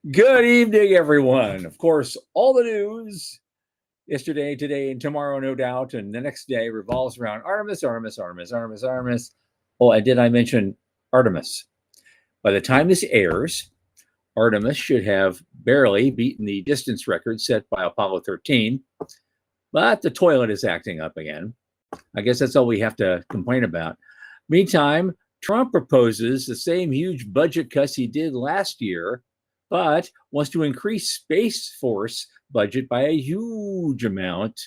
Good evening, everyone. Of course, all the news yesterday, today, and tomorrow, no doubt, and the next day revolves around Artemis, Artemis, Artemis, Artemis, Artemis. Oh, and did I mention Artemis? By the time this airs, Artemis should have barely beaten the distance record set by Apollo 13, but the toilet is acting up again. I guess that's all we have to complain about. Meantime, Trump proposes the same huge budget cuts he did last year, but wants to increase Space Force budget by a huge amount.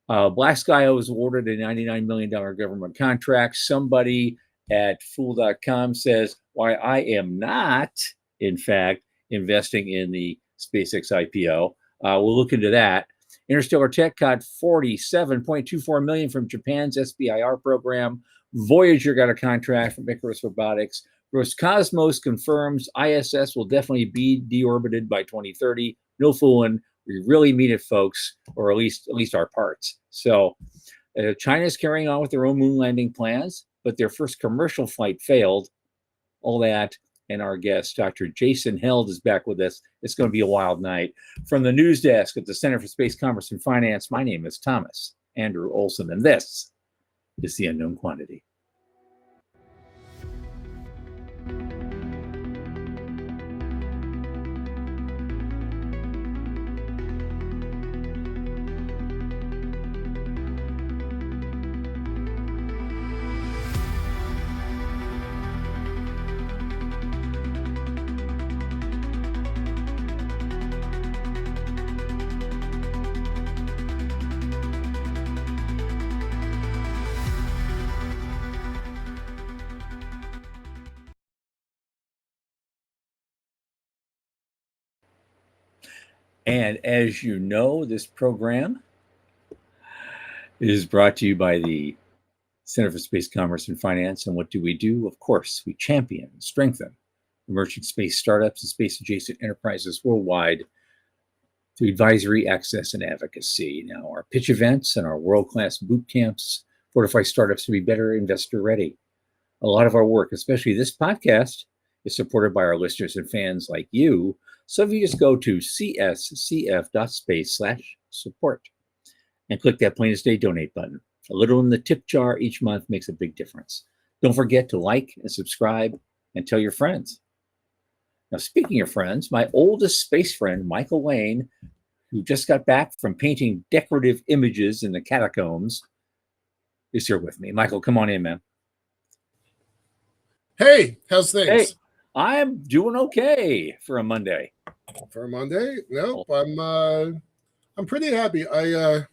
Black Sky was awarded a $99 million government contract. Somebody at Fool.com says, why I am not, in fact, investing in the SpaceX IPO. We'll look into that. Interstellar Tech got $47.24 million from Japan's SBIR program. Voyager got a contract from Icarus Robotics. Roscosmos confirms ISS will definitely be deorbited by 2030. No fooling. We really mean it, folks, or at least our parts. So China's carrying on with their own moon landing plans, but their first commercial flight failed. All that. And our guest, Dr. Jason Held, is back with us. It's going to be a wild night. From the news desk at the Center for Space Commerce and Finance, my name is Thomas Andrew Olson, and this is The Unknown Quantity. And as you know, this program is brought to you by the Center for Space Commerce and Finance. And what do? Of course, we champion and strengthen emerging space startups and space-adjacent enterprises worldwide through advisory, access, and advocacy. Now, our pitch events and our world-class boot camps fortify startups to be better investor-ready. A lot of our work, especially this podcast, is supported by our listeners and fans like you. So if you just go to cscf.space/support and click that Plain as Day donate button. A little in the tip jar each month makes a big difference. Don't forget to like and subscribe and tell your friends. Now, speaking of friends, my oldest space friend, Michael Lane, who just got back from painting decorative images in the catacombs, is here with me. Michael, come on in, man. Hey, how's things? Hey, I'm doing okay for a Monday. For a Monday? Nope. I'm pretty happy. I'm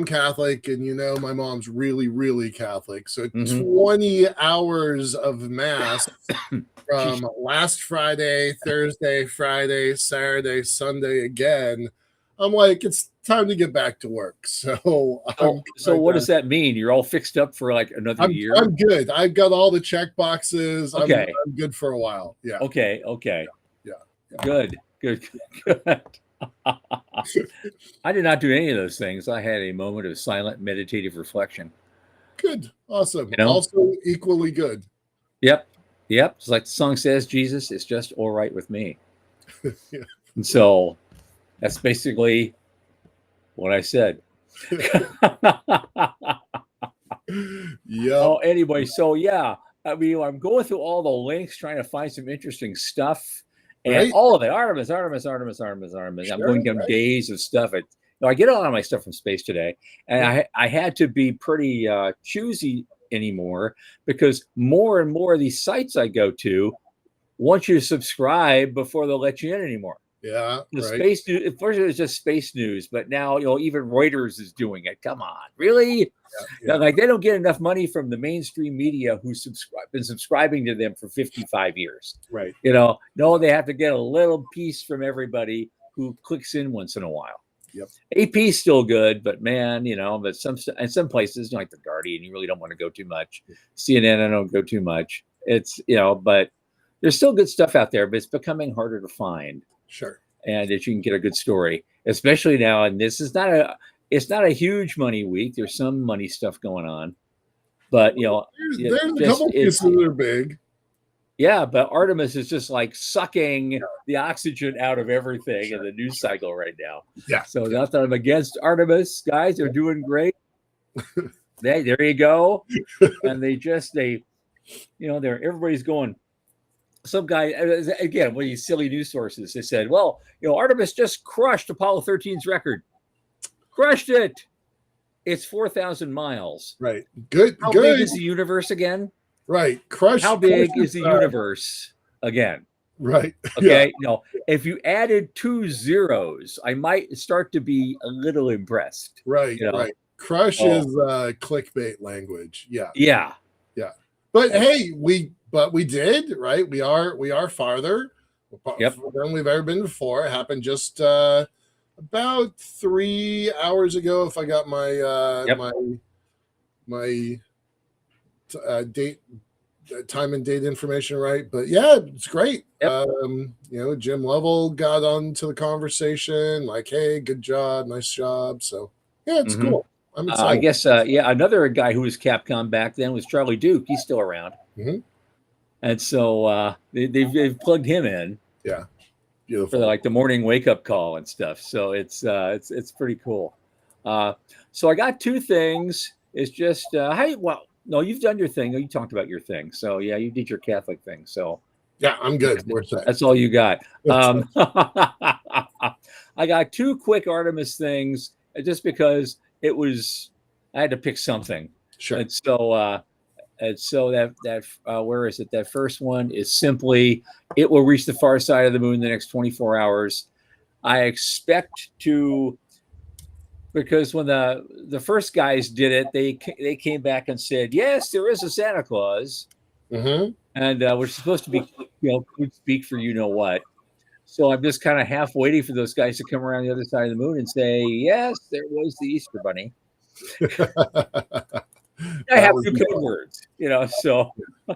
Catholic, and my mom's really, really Catholic. So 20 hours of mass from last Friday, Thursday, Friday, Saturday, Sunday again. I'm like, it's time to get back to work. So what does that mean? You're all fixed up for like another year? I'm good. I've got all the check boxes. Okay. I'm good for a while. Yeah. Okay. Yeah. Good. I did not do any of those things. I had a moment of silent meditative reflection. Good. Awesome. Also equally good. Yep. Just like the song says, Jesus, it's just all right with me. Yeah. And so that's basically what I said. Yeah. Oh, anyway, so yeah, I mean, I'm going through all the links, trying to find some interesting stuff, and all of it, Artemis. I'm going down days of stuff. I get a lot of my stuff from space today, and I had to be pretty choosy anymore because more and more of these sites I go to want you to subscribe before they'll let you in anymore. Yeah, Space news. First, it was just space news, but now even Reuters is doing it. Come on, really? Yeah. Like they don't get enough money from the mainstream media who's been subscribing to them for 55 years. Right. No, they have to get a little piece from everybody who clicks in once in a while. Yep. AP's still good, but man, but some places like the Guardian, you really don't want to go too much. CNN, I don't go too much. It's but there's still good stuff out there, but it's becoming harder to find. Sure. And that you can get a good story, especially now. And this is it's not a huge money week. There's some money stuff going on, but there's a couple pieces that are big. Yeah, but Artemis is just like sucking the oxygen out of everything in the news cycle right now. Yeah. So not that I'm against Artemis, guys, they're doing great. There you go. And everybody's going. Some guy again, one of these silly news sources, they said, well, Artemis just crushed Apollo 13's record. Crushed it. It's 4,000 miles. Right. Good. How good. big is the universe again? Right. Crush. How big is the universe again? Right. Okay. If you added 2 zeros, I might start to be a little impressed. Right. Right. Crush is clickbait language. Yeah. Yeah. Yeah. But hey, we did, right? We are farther than we've ever been before. It happened just about 3 hours ago, if I got my date, time and date information right. But yeah, it's great. Jim Lovell got onto the conversation, like, hey, good job, nice job. So yeah, it's cool. I'm excited. I guess another guy who was Capcom back then was Charlie Duke. He's still around. And so they've plugged him in. Yeah. Beautiful. For the morning wake up call and stuff. So it's pretty cool. So I got 2 things. It's just no, you've done your thing. You talked about your thing. So yeah, you did your Catholic thing. So yeah, I'm good. That's all you got. I got 2 quick Artemis things just because I had to pick something. Sure. And so that where is it? That first one is simply, it will reach the far side of the moon in the next 24 hours. I expect to, because when the first guys did it, they came back and said, yes, there is a Santa Claus. And we're supposed to be, could speak for what. So I'm just kind of half waiting for those guys to come around the other side of the moon and say, yes, there was the Easter Bunny. I have 2 code words, so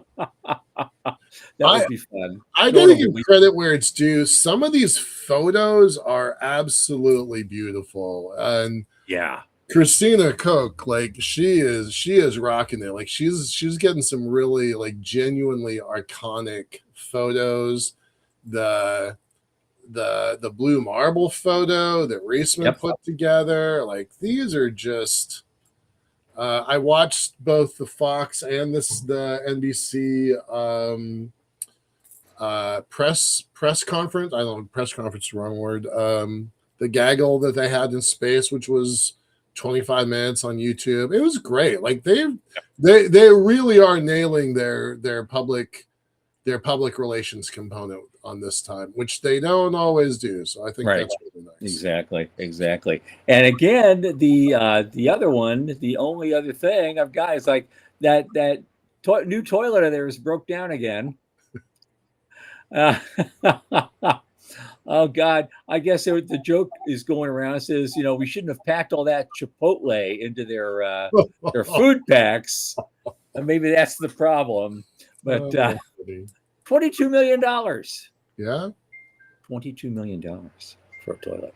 that would be fun. I gotta give credit where it's due. Some of these photos are absolutely beautiful. And yeah, Christina Koch, like she is rocking it. Like she's getting some really like genuinely iconic photos. The blue marble photo that Reisman put together, like these are just I watched both the Fox and the NBC press conference. I don't know, press conference is the wrong word. The gaggle that they had in space, which was 25 minutes on YouTube. It was great. Like they really are nailing their public relations component on this time, which they don't always do. So I think that's really nice. Exactly. And again, the other one, the only other thing I've got is like that new toilet of theirs broke down again. Oh God, I guess the joke is going around. It says, we shouldn't have packed all that Chipotle into their food packs. And maybe that's the problem. But $22 million. Yeah. $22 million for a toilet.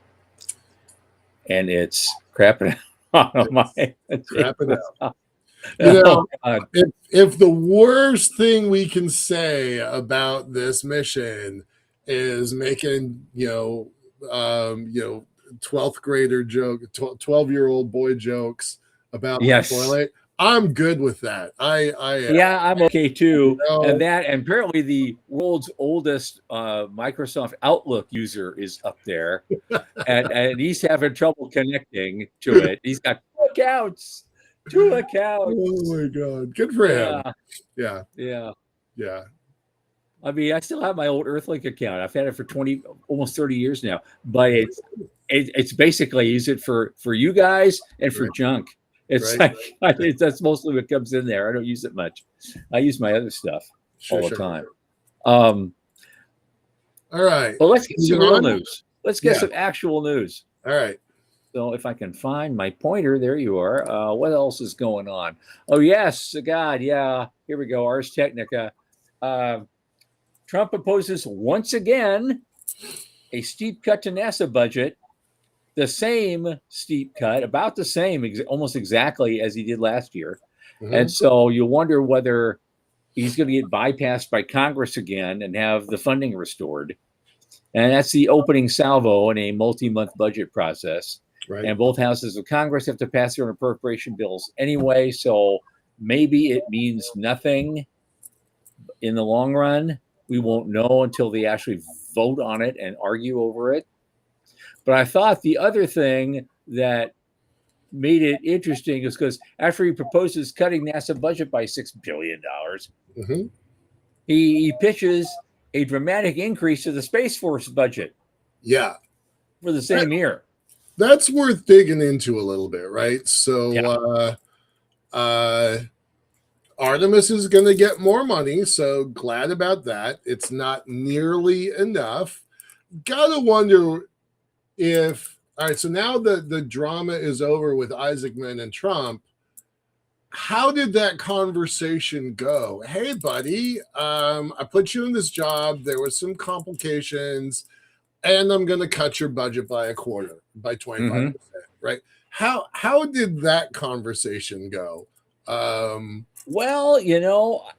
And it's crapping out on my crapping out. If the worst thing we can say about this mission is making 12th grader joke, 12-year-old boy jokes about the toilet, I'm good with that. I'm okay too. And apparently the world's oldest Microsoft Outlook user is up there, and he's having trouble connecting to it. He's got 2 accounts. Oh my God, good for him. Yeah. I mean, I still have my old Earthlink account. I've had it for almost 30 years now. But it's basically, I use it for you guys and for junk. It's that's mostly what comes in there. I don't use it much. I use my other stuff all the time. All right. Well, let's get some real news. Let's get some actual news. All right. So if I can find my pointer, there you are. What else is going on? Oh, yes. God, yeah. Here we go. Ars Technica. Trump proposes once again a steep cut to NASA budget. The same steep cut, about the same, almost exactly as he did last year. And so you wonder whether he's going to get bypassed by Congress again and have the funding restored. And that's the opening salvo in a multi-month budget process. Right. And both houses of Congress have to pass their appropriation bills anyway. So maybe it means nothing in the long run. We won't know until they actually vote on it and argue over it. But I thought the other thing that made it interesting is because after he proposes cutting NASA budget by $6 billion, Mm-hmm. he pitches a dramatic increase to the Space Force budget. Yeah. For the same year. That's worth digging into a little bit, right? So Artemis is going to get more money, so glad about that. It's not nearly enough. Gotta wonder if, all right, so now the drama is over with Isaacman and Trump. How did that conversation go? Hey, buddy, I put you in this job. There was some complications, and I'm going to cut your budget by a quarter, by 25%, right? How did that conversation go? Well,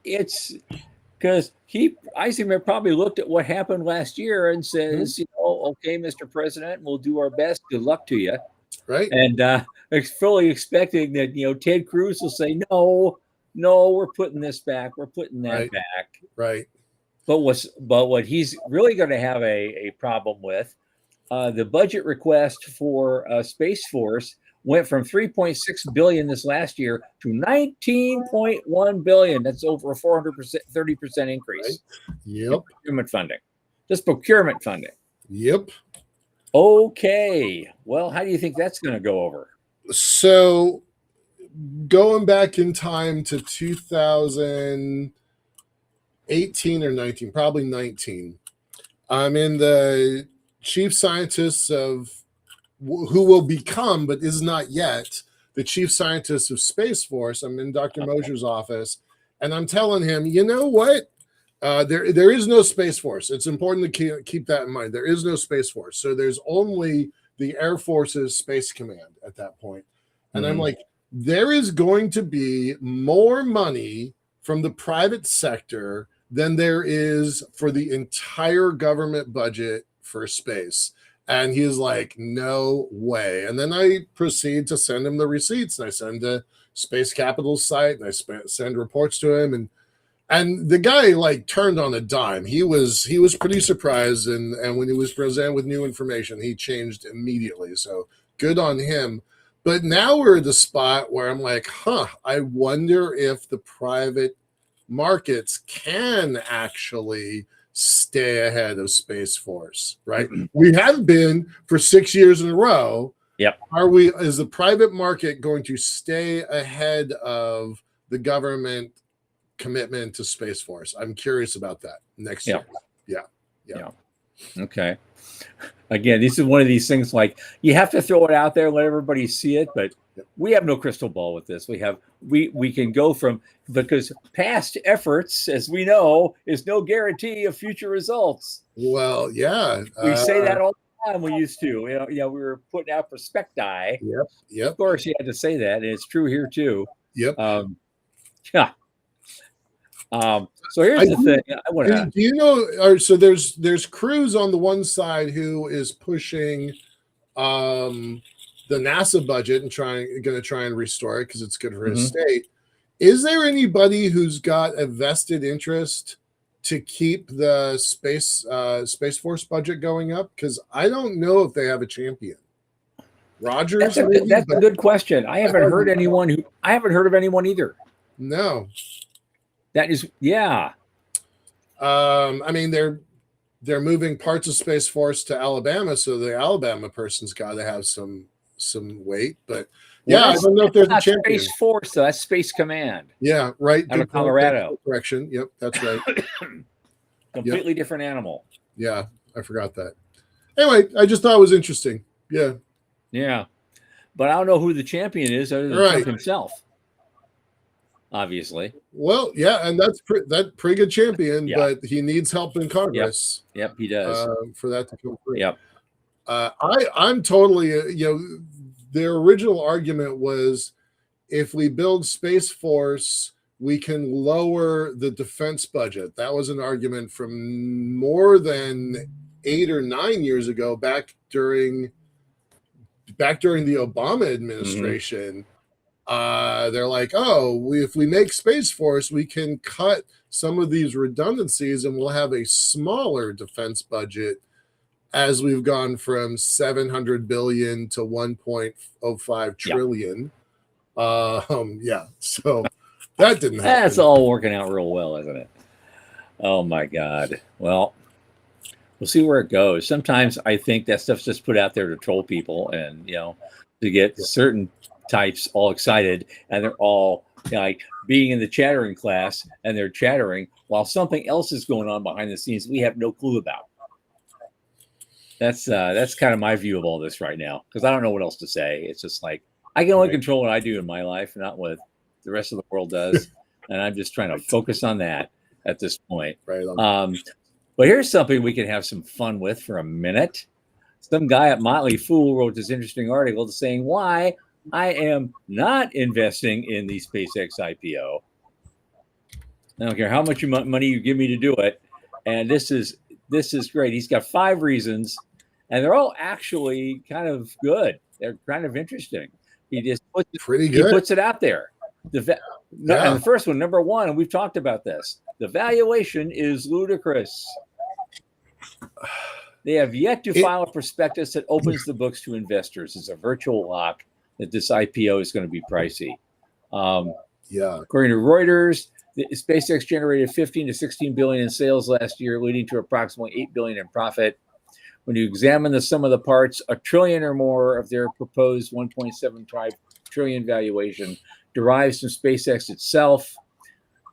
it's because Eisenhower probably looked at what happened last year and says, okay, Mr. President, we'll do our best. Good luck to you. Right. And fully expecting that, Ted Cruz will say, no, we're putting this back. We're putting that back. Right. But what he's really going to have a problem with, the budget request for Space Force went from $3.6 billion this last year to $19.1 billion. That's over a 30% increase. Right. Yep. Procurement funding. Just procurement funding. Yep. Okay. Well, how do you think that's going to go over? So going back in time to 2018 or 19, probably 19, I'm in the chief scientists of who will become, but is not yet, the chief scientist of Space Force. I'm in Dr. Mosher's office, and I'm telling him, you know what? There is no Space Force. It's important to keep that in mind. There is no Space Force. So there's only the Air Force's Space Command at that point. And I'm like, there is going to be more money from the private sector than there is for the entire government budget for space. And he's like, no way. And then I proceed to send him the receipts, and I send the Space Capital's site, and I send reports to him. And the guy like turned on a dime. He was pretty surprised. And when he was presented with new information, he changed immediately. So good on him. But now we're at the spot where I'm like, I wonder if the private markets can actually stay ahead of Space Force, right? We have been for 6 years in a row. Yep. Is the private market going to stay ahead of the government commitment to Space Force? I'm curious about that next year. Yeah. Okay. Again, this is one of these things like you have to throw it out there, let everybody see it, but we have no crystal ball with this. We can go from, because past efforts, as we know, is no guarantee of future results. Well, yeah. We say that all the time. We used to, we were putting out prospecti. Yep. Of course, you had to say that, and it's true here too. Yep. Yeah. So here's the thing. I want to. Do you know? So there's Cruz on the one side who is pushing the NASA budget and going to try and restore it because it's good for his state. Is there anybody who's got a vested interest to keep the Space Force budget going up? Because I don't know if they have a champion. Rogers. That's a good question. I haven't heard of anyone either. No. That is, yeah. I mean, they're moving parts of Space Force to Alabama, so the Alabama person's got to have some weight. But yeah, I don't know if there's a champion. Space Force, so that's Space Command. Yeah, right. Out of Colorado. Correction. Yep, that's right. Completely different animal. Yeah, I forgot that. Anyway, I just thought it was interesting. Yeah. Yeah, but I don't know who the champion is other than Trump himself. Obviously. Well, yeah, and that's pretty good champion, but he needs help in Congress. Yep, he does. For that to come through. Yep. I'm totally, their original argument was if we build Space Force we can lower the defense budget. That was an argument from more than 8 or 9 years ago, back during the Obama administration. They're like, oh, if we make Space Force, we can cut some of these redundancies and we'll have a smaller defense budget, as we've gone from 700 billion to 1.05 trillion. So that didn't happen. That's all working out real well, isn't it? Oh my God. Well, we'll see where it goes. Sometimes I think that stuff's just put out there to troll people and, to get certain types all excited, and they're all like being in the chattering class and they're chattering while something else is going on behind the scenes we have no clue about. That's kind of my view of all this right now, because I don't know what else to say. It's just like I can only control what I do in my life, not what the rest of the world does, and I'm just trying to focus on that at this point. Right. But here's something we can have some fun with for a minute. Some guy at Motley Fool wrote this interesting article saying why I am not investing in the SpaceX IPO. I don't care how much money you give me to do it, and this is great. He's got 5 reasons, and they're all actually kind of good. They're kind of interesting. He just puts it out there. And the first one, number 1, and we've talked about this. The valuation is ludicrous. They have yet to file a prospectus that opens the books to investors. It's a virtual lock that this IPO is going to be pricey. According to Reuters, SpaceX generated 15 to 16 billion in sales last year, leading to approximately 8 billion in profit. When you examine the sum of the parts, $1 trillion or more of their proposed 1.75 trillion valuation derives from SpaceX itself.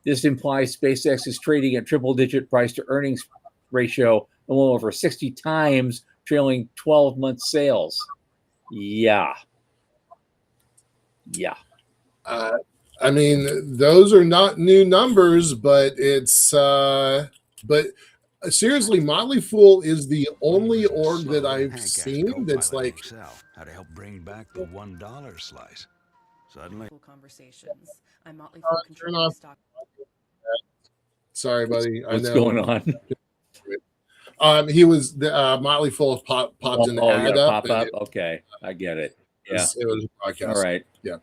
This implies SpaceX is trading at triple-digit price-to-earnings ratio, a little over 60 times trailing 12-month sales. Yeah. I mean, those are not new numbers, but it's but seriously, Motley Fool is the only org that I've seen that's like how to help bring back the $1 slice. Suddenly, conversations. I'm Motley Fool contributing stock. Sorry, buddy. What's going on? He was Motley Fool popped an ad up. Okay, I get it. It was a podcast. All right. Yeah.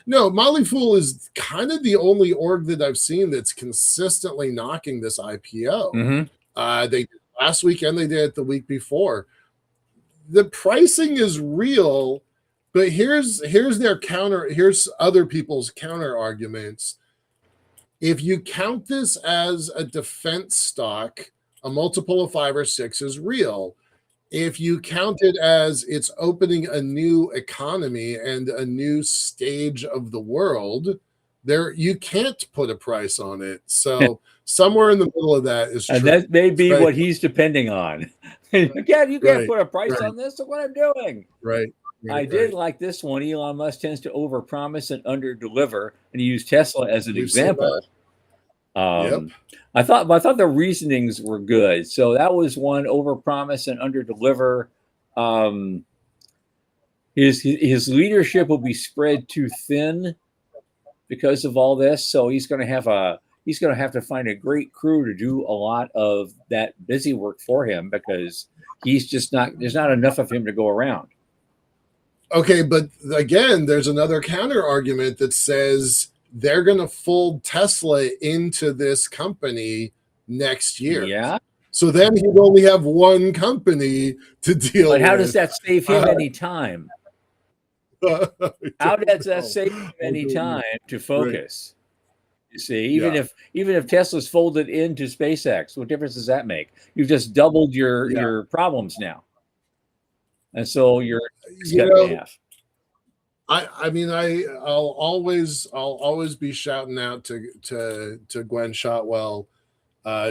No, Motley Fool is kind of the only org that I've seen that's consistently knocking this IPO. Mm-hmm. They did last weekend, they did it the week before. The pricing is real, but here's their counter. Here's other people's counter arguments. If you count this as a defense stock, a multiple of 5 or 6 is real. If you count it as it's opening a new economy and a new stage of the world, you can't put a price on it. So somewhere in the middle of that is true. And that may be what he's depending on. Again, you can't put a price on this. Look what I'm doing. Right. I did like this one. Elon Musk tends to overpromise and underdeliver, and he used Tesla as an example. I thought the reasonings were good. So that was one: overpromise and underdeliver. His leadership will be spread too thin because of all this. So he's going to have to find a great crew to do a lot of that busy work for him, because there's not enough of him to go around. Okay, but again, there's another counter argument that says they're going to fold Tesla into this company next year. Yeah. So then he'd only have one company to deal with. But how does that save him any time? How does that save him any time to focus? Right. You see, even if Tesla's folded into SpaceX, what difference does that make? You've just doubled your problems now. And so you're cut in half. I mean, I'll always be shouting out to Gwen Shotwell.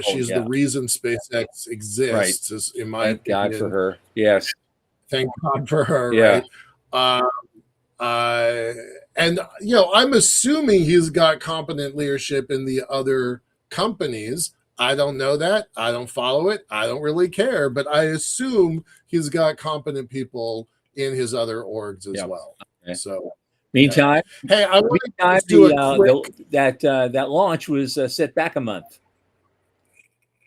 She's the reason SpaceX exists, is, in my opinion. Thank God for her. Yes. Thank God for her. Yeah. Right? And I'm assuming he's got competent leadership in the other companies. I don't know that. I don't follow it. I don't really care, but I assume he's got competent people in his other orgs as well. Okay. So, Meantime, Hey, I want to meantime just do a quick. that launch was set back a month.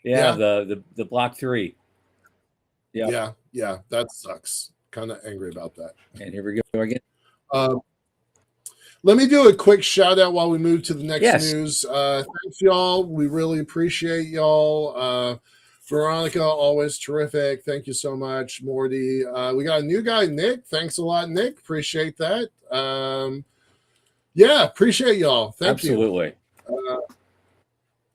Yeah, Yeah. the Block 3. Yeah. Yeah, that sucks. Kind of angry about that. And here we go again. Let me do a quick shout out while we move to the next Yes. news. Thanks, y'all. We really appreciate y'all. Veronica, always terrific. Thank you so much, Morty. We got a new guy, Nick. Thanks a lot, Nick. Appreciate that. Yeah, appreciate y'all. Thank you. Absolutely.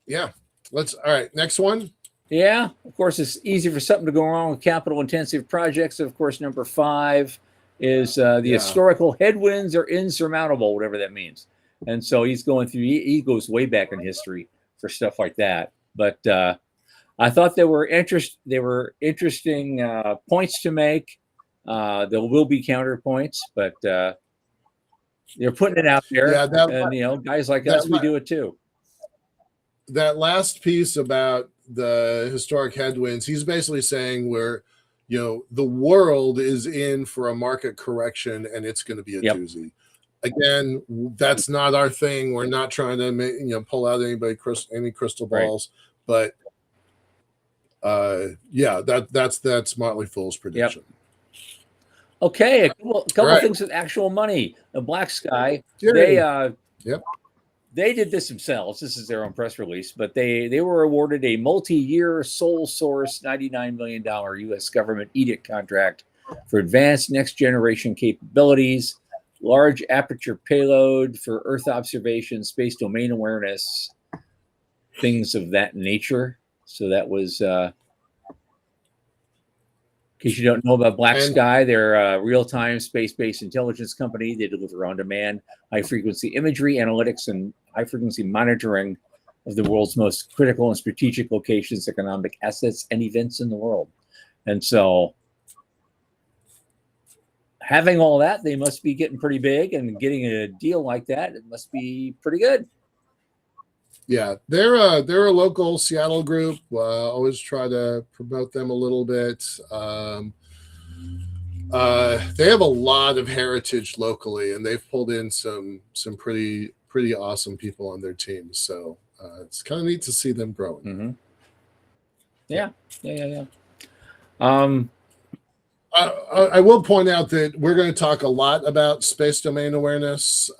Yeah. All right. Next one. Yeah, of course, it's easy for something to go wrong with capital-intensive projects. Of course, number 5 is the historical headwinds are insurmountable, whatever that means. And so he's going through. He goes way back in history for stuff like that. But I thought there were interesting points to make. There will be counterpoints, but they're putting it out there. Yeah, and guys like us, we do it too. That last piece about the historic headwinds, he's basically saying the world is in for a market correction and it's going to be a doozy. Again, that's not our thing. We're not trying to pull out any crystal balls, but that's Motley Fool's prediction. Okay, a couple things with actual money. The Black Sky, they did this themselves. This is their own press release, but they were awarded a multi-year sole source $99 million U.S. government edict contract for advanced next generation capabilities, large aperture payload for Earth observation, space domain awareness, things of that nature. So that was, in case you don't know about Black Sky, they're a real-time space-based intelligence company. They deliver on-demand high-frequency imagery, analytics, and high-frequency monitoring of the world's most critical and strategic locations, economic assets, and events in the world. And so having all that, they must be getting pretty big, and getting a deal like that, it must be pretty good. Yeah, they're a local Seattle group. Always try to promote them a little bit. They have a lot of heritage locally, and they've pulled in some pretty awesome people on their team. So it's kind of neat to see them growing. Mm-hmm. Yeah. I will point out that we're going to talk a lot about space domain awareness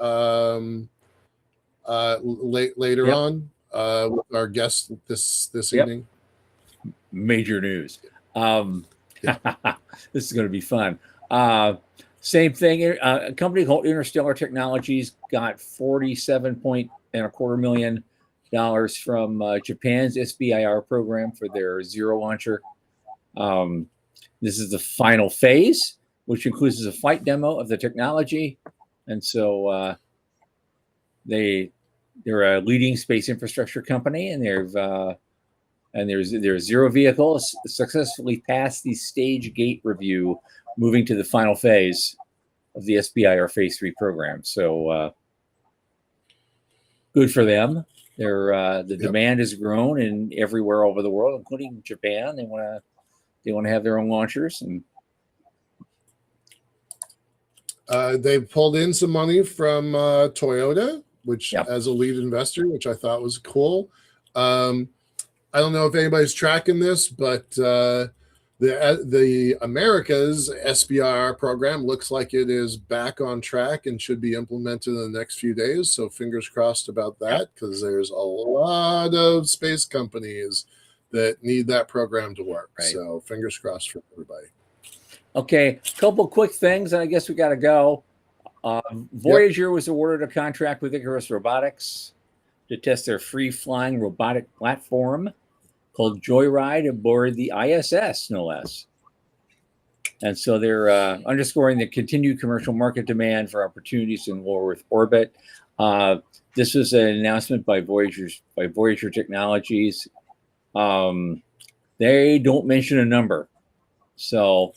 later on with our guest this evening. Major news. This is going to be fun. Same thing. A company called Interstellar Technologies got $47.25 million from Japan's SBIR program for their Zero launcher. This is the final phase, which includes a flight demo of the technology, and so they're a leading space infrastructure company, and their Zero vehicle successfully passed the stage gate review, moving to the final phase of the SBIR Phase 3 program. So good for them. The demand has grown in everywhere over the world, including Japan. They want to have their own launchers, and they've pulled in some money from Toyota, which as a lead investor, which I thought was cool. I don't know if anybody's tracking this, but the America's SBIR program looks like it is back on track and should be implemented in the next few days. So fingers crossed about that, because there's a lot of space companies that need that program to work. Right. So fingers crossed for everybody. Okay, a couple quick things, and I guess we got to go. Voyager was awarded a contract with Icarus Robotics to test their free-flying robotic platform called Joyride aboard the ISS, no less. And so they're underscoring the continued commercial market demand for opportunities in low Earth orbit. This was an announcement by Voyager Technologies. They don't mention a number, so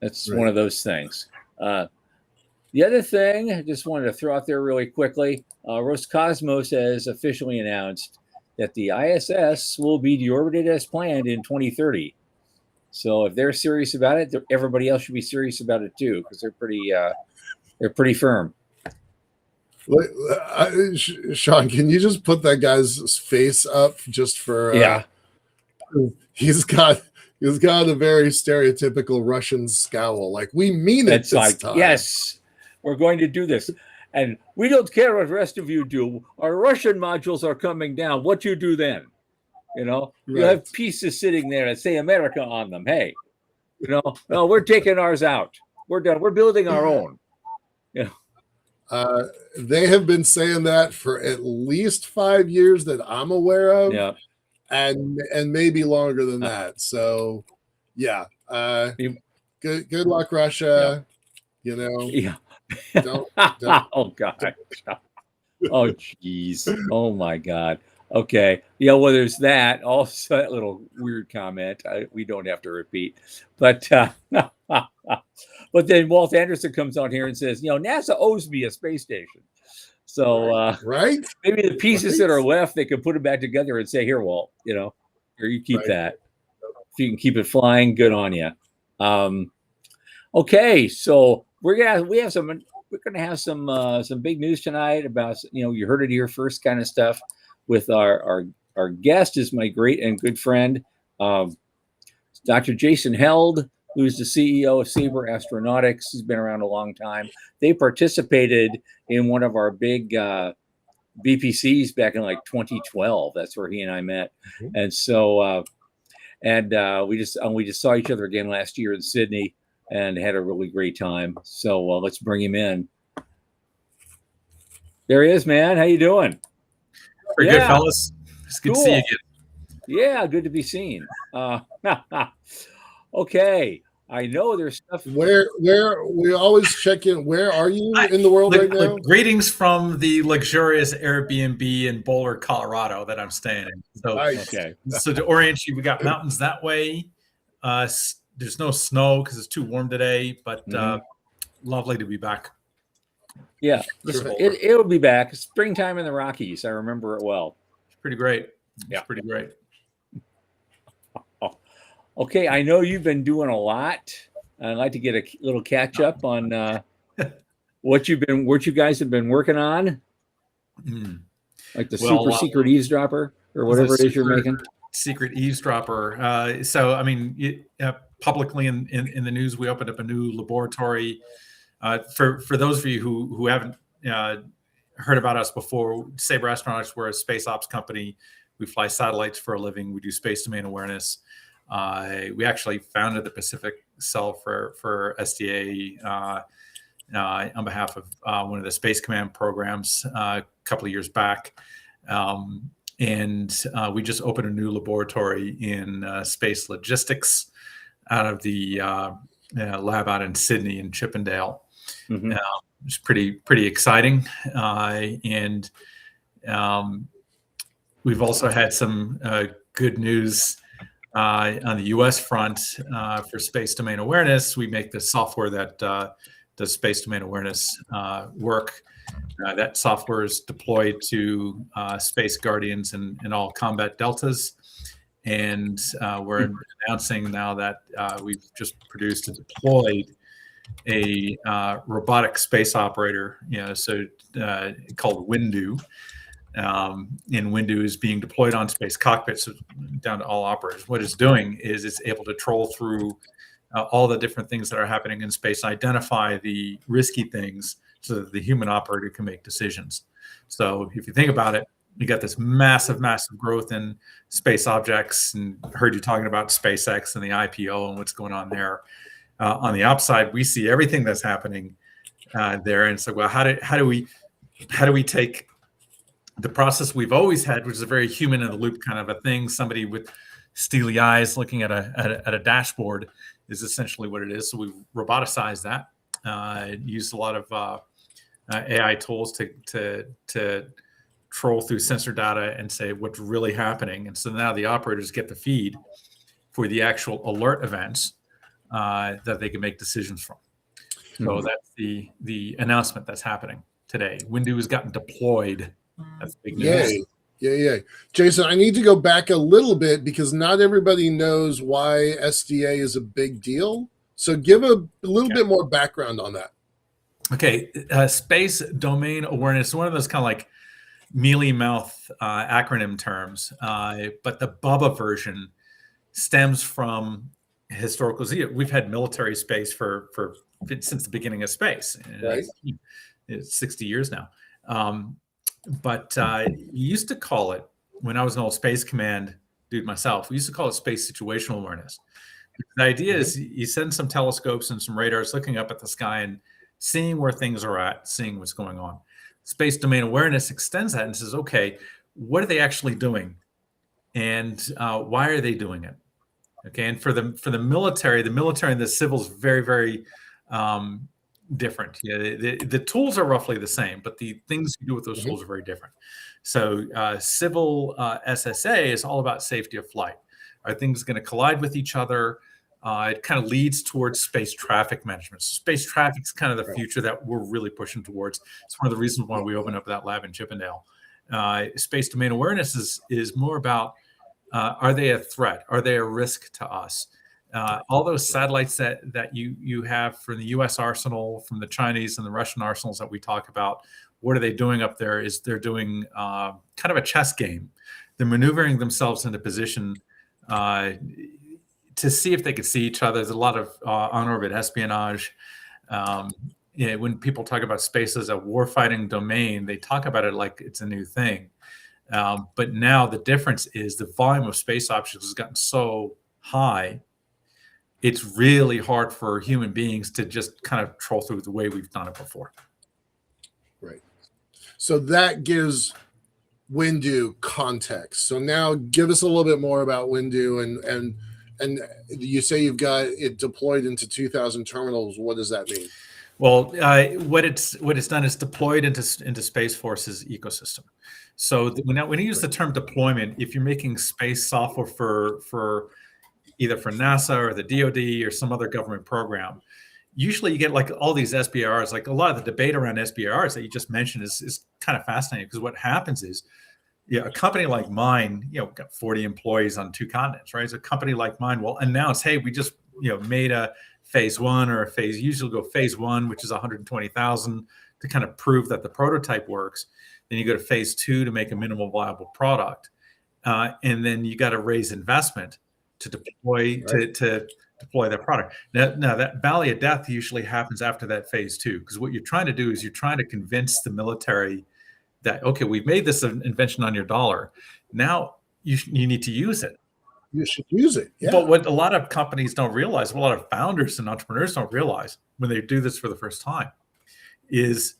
that's one of those things. The other thing I just wanted to throw out there really quickly, Roscosmos has officially announced that the ISS will be deorbited as planned in 2030. So if they're serious about it, everybody else should be serious about it too, because they're pretty firm. Wait, Sean, can you just put that guy's face up just for? Yeah. He's got a very stereotypical Russian scowl. Like, we mean it It's this like, time. yes, we're going to do this. And we don't care what the rest of you do. Our Russian modules are coming down. What you do then? You Right. have pieces sitting there that say America on them. Hey, no, we're taking ours out. We're done. We're building our own. They have been saying that for at least 5 years that I'm aware of. Yeah. And maybe longer than that. So, yeah. Good luck, Russia. Yeah. Don't. Oh God. Oh jeez. Oh my God. Okay. Yeah. Well, there's that. Also, that little weird comment. We don't have to repeat, but but then Walt Anderson comes on here and says, NASA owes me a space station. So right. Maybe the pieces that are left, they can put them back together and say, "Here, Walt. Here, you keep that. If you can keep it flying, good on you." Okay, so we're gonna have some big news tonight about you heard it here first kind of stuff with our guest is my great and good friend Dr. Jason Held, who's the CEO of Sabre Astronautics. He's been around a long time. They participated in one of our big BPCs back in like 2012. That's where he and I met, and so we just saw each other again last year in Sydney and had a really great time. So let's bring him in. There he is, man. How you doing? Pretty good, fellas. It's good to see you again. Yeah, good to be seen. Okay. I know there's stuff. Where we always check in. Where are you in the world right now? Greetings from the luxurious Airbnb in Boulder, Colorado that I'm staying in. So, okay. So to orient you, we got mountains that way. There's no snow because it's too warm today, but lovely to be back. Yeah, it'll be back. Springtime in the Rockies. I remember it well. It's pretty great. Yeah, pretty great. Okay, I know you've been doing a lot. I'd like to get a little catch up on what you guys have been working on, like the super secret eavesdropper or whatever it is you're making. Secret eavesdropper. So, I mean, publicly in the news, we opened up a new laboratory. For those of you who haven't heard about us before, Sabre Astronautics, we're a space ops company. We fly satellites for a living. We do space domain awareness. We actually founded the Pacific Cell for SDA on behalf of one of the Space Command programs a couple of years back. And we just opened a new laboratory in space logistics out of the lab out in Sydney in Chippendale. It's pretty exciting. And we've also had some good news on the U.S. front for space domain awareness. We make the software that does space domain awareness work. That software is deployed to Space Guardians and all combat deltas. And we're announcing now that we've just produced and deployed a robotic space operator, called Windu. And Windu is being deployed on space cockpits down to all operators. What it's doing is it's able to troll through all the different things that are happening in space, identify the risky things so that the human operator can make decisions. So if you think about it, you got this massive growth in space objects, and heard you talking about SpaceX and the IPO and what's going on there. On the upside, we see everything that's happening there, and so well, how do we take the process we've always had, which is a very human in the loop kind of a thing? Somebody with steely eyes looking at a dashboard is essentially what it is. So we roboticize that. Use a lot of AI tools to troll through sensor data and say what's really happening. And so now the operators get the feed for the actual alert events that they can make decisions from. So that's the announcement that's happening today. Windu has gotten deployed. That's big news. Yeah. Jason, I need to go back a little bit because not everybody knows why SDA is a big deal. So give a little bit more background on that. Okay, space domain awareness, one of those kind of like mealy mouth acronym terms, but the BUBBA version stems from historical. We've had military space for since the beginning of space. Right. It's 60 years now. But you used to call it, when I was an old Space Command dude myself, we used to call it space situational awareness. The idea is you send some telescopes and some radars looking up at the sky and seeing where things are at, seeing what's going on. Space domain awareness extends that and says, okay, what are they actually doing? And why are they doing it? Okay, and for the military and the civil is very, very different. The tools are roughly the same, but the things you do with those tools are very different. So civil SSA is all about safety of flight. Are things going to collide with each other? It kind of leads towards space traffic management. So space traffic is kind of the future that we're really pushing towards. It's one of the reasons why we opened up that lab in Chippendale. Space domain awareness is more about, are they a threat? Are they a risk to us? All those satellites that you have from the U.S. arsenal, from the Chinese and the Russian arsenals that we talk about, what are they doing up there? Is they're doing kind of a chess game. They're maneuvering themselves into position to see if they could see each other. There's a lot of on-orbit espionage. When people talk about space as a warfighting domain, they talk about it like it's a new thing. But now the difference is the volume of space objects has gotten so high, it's really hard for human beings to just kind of troll through the way we've done it before. Right. So that gives Windoo context. So now give us a little bit more about Windoo, and you say you've got it deployed into 2,000 terminals. What does that mean? Well, what it's done is deployed into Space Force's ecosystem. So when you use the term deployment, if you're making space software for either for NASA or the DoD or some other government program, usually you get like all these SBIRs. Like a lot of the debate around SBIRs that you just mentioned is kind of fascinating, because what happens is, a company like mine, got 40 employees on 2 continents, right? So a company like mine will announce, hey, we just made a phase 1 or a phase. Usually go phase 1, which is 120,000 to kind of prove that the prototype works. Then you go to phase 2 to make a minimal viable product, and then you got to raise investment to deploy to deploy that product. Now that valley of death usually happens after that phase 2, because what you're trying to do is you're trying to convince the military that, okay, we've made this invention on your dollar. Now you need to use it. You should use it. Yeah. But what a lot of companies don't realize, what a lot of founders and entrepreneurs don't realize when they do this for the first time, is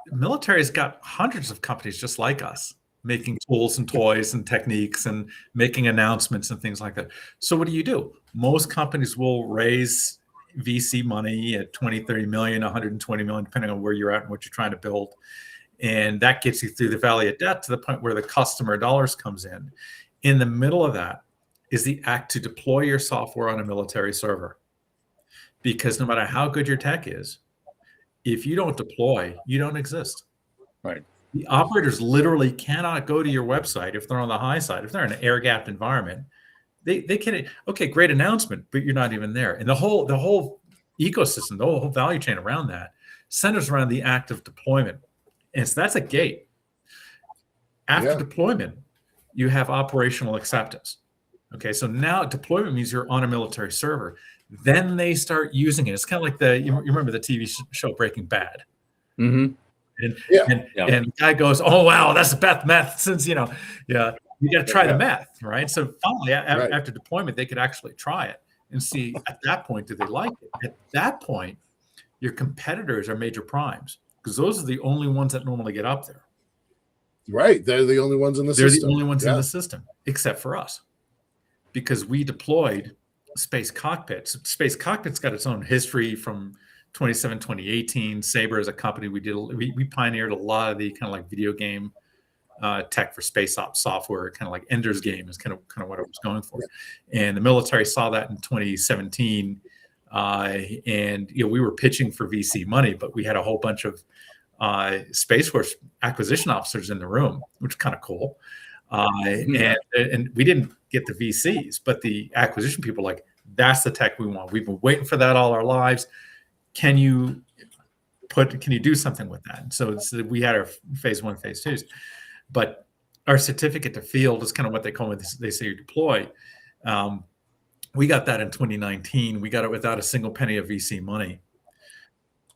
the military's got hundreds of companies just like us, making tools and toys and techniques and making announcements and things like that. So what do? Most companies will raise VC money at 20, 30 million, 120 million, depending on where you're at and what you're trying to build. And that gets you through the valley of death to the point where the customer dollars comes in. In the middle of that is the act to deploy your software on a military server. Because no matter how good your tech is, if you don't deploy, you don't exist. Right. The operators literally cannot go to your website if they're on the high side. If they're in an air-gapped environment, they can't. Okay, great announcement, but you're not even there. And the whole ecosystem, the whole value chain around that centers around the act of deployment. And so that's a gate. After deployment, you have operational acceptance. Okay, so now deployment means you're on a military server. Then they start using it. It's kind of like you remember the TV show Breaking Bad. Mm-hmm. And the guy goes, "Oh wow, that's the best meth since you got to try the meth, right?" So finally, after deployment, they could actually try it and see at that point, do they like it? At that point, your competitors are major primes, because those are the only ones that normally get up there. Right, they're the only ones in the system. They're the only ones in the system, except for us, because we deployed Space Cockpits. Space Cockpits got its own history from 2017, 2018. Sabre is a company we pioneered a lot of the kind of like video game tech for space ops software, kind of like Ender's Game is kind of what I was going for. And the military saw that in 2017, and we were pitching for VC money, but we had a whole bunch of Space Force acquisition officers in the room, which is kind of cool. And we didn't get the VCs, but the acquisition people were like, that's the tech we want. We've been waiting for that all our lives. Can you can you do something with that? And so we had our phase 1, phase 2s, but our certificate to field is kind of what they call it. They say you deploy. We got that in 2019. We got it without a single penny of VC money.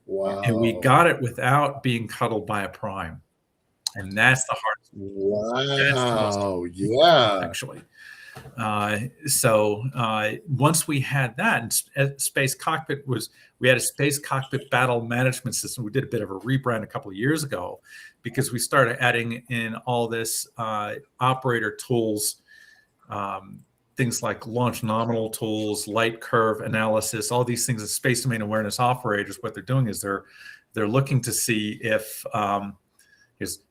Wow. And we got it without being cuddled by a prime. And that's the hardest. Wow. Yeah. Actually. So once we had that, and Space Cockpit we had a Space Cockpit battle management system. We did a bit of a rebrand a couple of years ago because we started adding in all this operator tools, things like launch nominal tools, light curve analysis, all these things that space domain awareness operators, what they're doing is they're looking to see if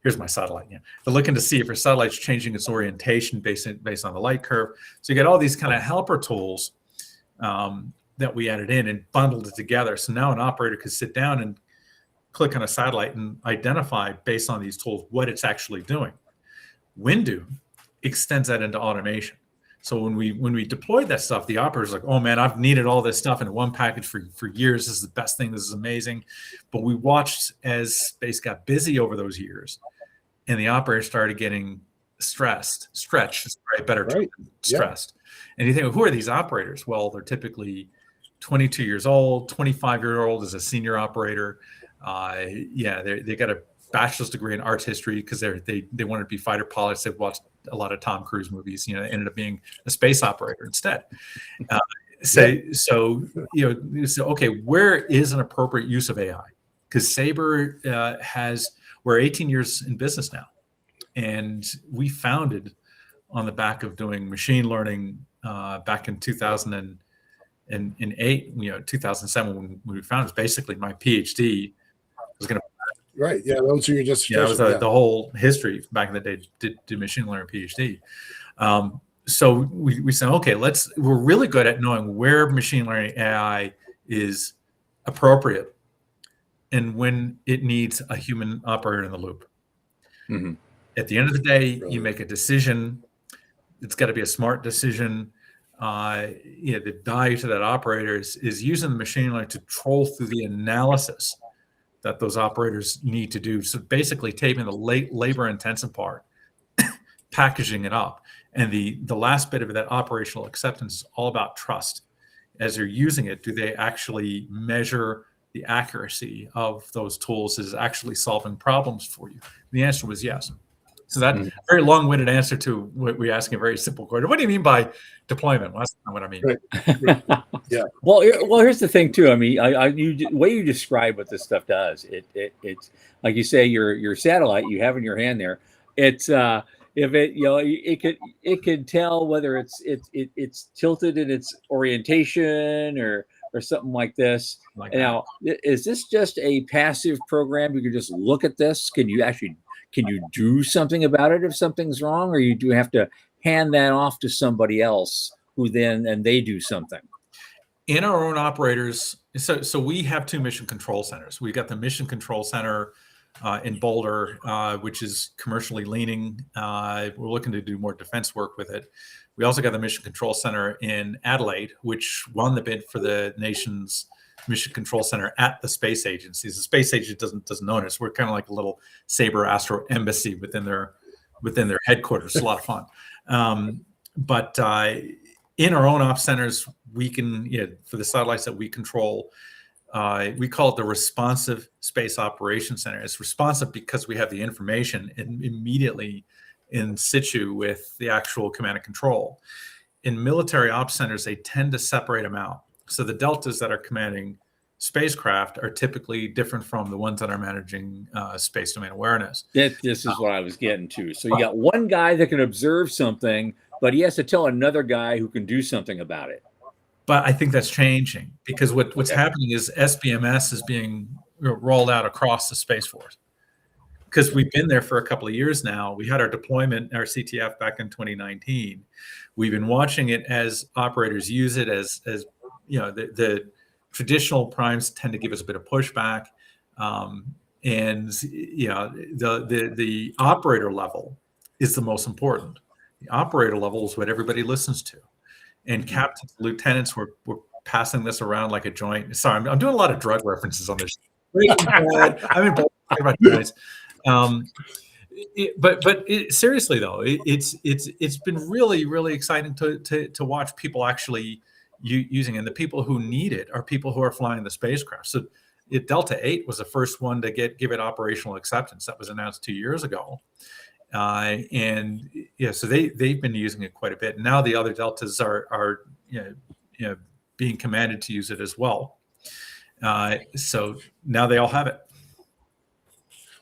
here's my satellite. Yeah, they're looking to see if your satellite's changing its orientation based on the light curve. So you get all these kind of helper tools that we added in and bundled it together. So now an operator could sit down and click on a satellite and identify based on these tools what it's actually doing. Windu extends that into automation. So when we deployed that stuff, the operator's like, oh man, I've needed all this stuff in one package for years. This is the best thing. This is amazing. But we watched as space got busy over those years, and the operator started getting stretched is probably better term than stressed. And you think, who are these operators? Well, they're typically 22 years old, 25-year-old is a senior operator. They got a bachelor's degree in art history because they wanted to be fighter pilots. They've watched a lot of Tom Cruise movies, ended up being a space operator instead. So okay, where is an appropriate use of AI? Because Sabre we're 18 years in business now, and we founded on the back of doing machine learning back in 2008, 2007 when we founded. It was basically my PhD was going to. Right. Yeah. Those are your dissertation. That was the whole history back in the day. Did machine learning PhD. So we said, okay, we're really good at knowing where machine learning AI is appropriate and when it needs a human operator in the loop. Mm-hmm. At the end of the day, you make a decision. It's got to be a smart decision. The value to that operator is using the machine learning to troll through the analysis that those operators need to do. So basically taking the labor-intensive part, packaging it up. And the last bit of that operational acceptance is all about trust. As they're using it, do they actually measure the accuracy of those tools? Is actually solving problems for you? The answer was yes. So that very long-winded answer to what we're asking a very simple question. What do you mean by deployment? Well, that's not what I mean. Right. Yeah. Well, here's the thing too. I mean, the way you describe what this stuff does, it's like you say, your satellite you have in your hand there. It's if it could tell whether it's tilted in its orientation or something like this. Now, is this just a passive program? You can just look at this. Can you do something about it if something's wrong, or you do have to hand that off to somebody else who then they do something? In our own operators, so we have 2 mission control centers. We got the mission control center in Boulder, which is commercially leaning. We're looking to do more defense work with it. We also got the mission control center in Adelaide, which won the bid for the nation's mission control center at the space agency. The space agency doesn't own us. We're kind of like a little Sabre Astro embassy within their headquarters. It's a lot of fun. But in our own ops centers, we can, for the satellites that we control, we call it the responsive space operations center. It's responsive because we have the information immediately in situ with the actual command and control. In military ops centers, they tend to separate them out. So the deltas that are commanding spacecraft are typically different from the ones that are managing space domain awareness. This is what I was getting to. So you got one guy that can observe something, but he has to tell another guy who can do something about it. But I think that's changing because what's happening is SBMS is being rolled out across the Space Force. Because we've been there for a couple of years now. We had our deployment, our CTF back in 2019. We've been watching it as operators use it as the traditional primes tend to give us a bit of pushback. The operator level is the most important. The operator level is what everybody listens to. And captains, lieutenants, we're passing this around like a joint. Sorry, I'm doing a lot of drug references on this. great and bad. I'm in both about you guys. Seriously though, it's been really exciting to watch people actually using it. And the people who need it are people who are flying the spacecraft. So Delta 8 was the first one to give it operational acceptance. That was announced 2 years ago. And yeah, so they've been using it quite a bit. Now the other Deltas are being commanded to use it as well. So now they all have it.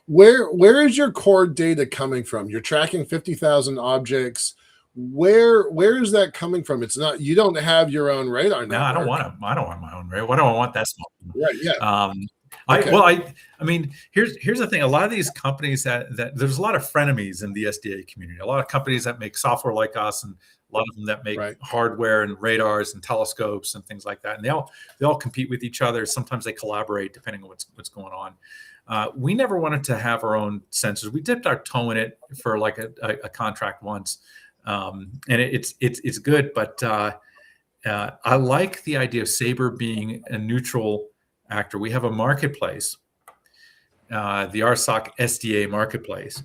Where is your core data coming from? You're tracking 50,000 objects. Where is that coming from? It's not, you don't have your own radar network. No, I don't want them. I don't want my own radar. Why do I want that small? Right. Yeah. I mean, here's the thing. A lot of these companies that there's a lot of frenemies in the SDA community. A lot of companies that make software like us, and a lot of them that make hardware and radars and telescopes and things like that. And they all compete with each other. Sometimes they collaborate depending on what's going on. We never wanted to have our own sensors. We dipped our toe in it for like a contract once, and it's good. But I like the idea of Sabre being a neutral actor. We have a marketplace, the RSOC SDA marketplace.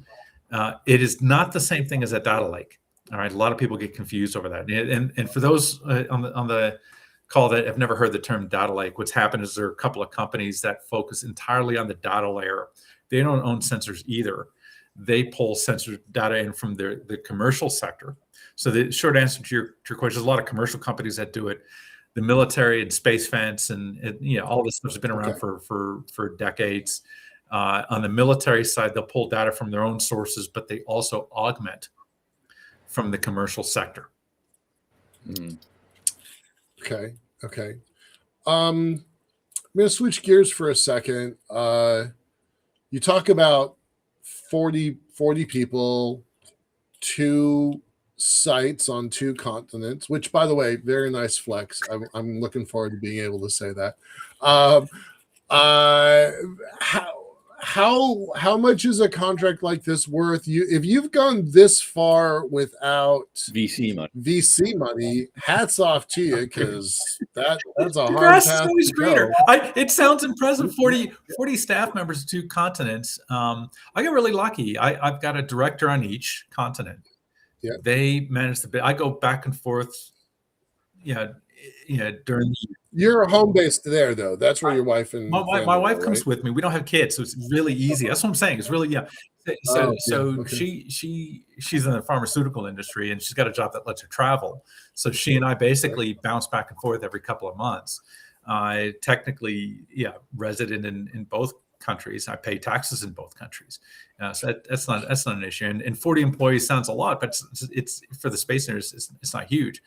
It is not the same thing as a data lake. All right, a lot of people get confused over that. And for those on the call that have never heard the term data lake, what's happened is there are a couple of companies that focus entirely on the data layer. They don't own sensors either. They pull sensor data in from the commercial sector. So the short answer to your question is a lot of commercial companies that do it. The military and space fence and all this stuff has been around for decades. On the military side, they'll pull data from their own sources, but they also augment from the commercial sector. Mm. Okay. I'm going to switch gears for a second. You talk about 40 people, 2 sites on 2 continents, which, by the way, very nice flex. I'm looking forward to being able to say that. How much is a contract like this worth? If you've gone this far without VC money, hats off to you, because that's a hard path to go. It sounds impressive. 40 staff members, 2 continents. I got really lucky. I've got a director on each continent. Yeah. They manage I go back and forth. During you're home based there though. That's where your wife and my wife comes with me. We don't have kids, so it's really easy. That's what I'm saying. It's really she's in the pharmaceutical industry and she's got a job that lets her travel. So she and I basically bounce back and forth every couple of months. I technically resident in both countries. I pay taxes in both countries. So that's not an issue. And 40 employees sounds a lot, but it's for the space industry, it's not huge.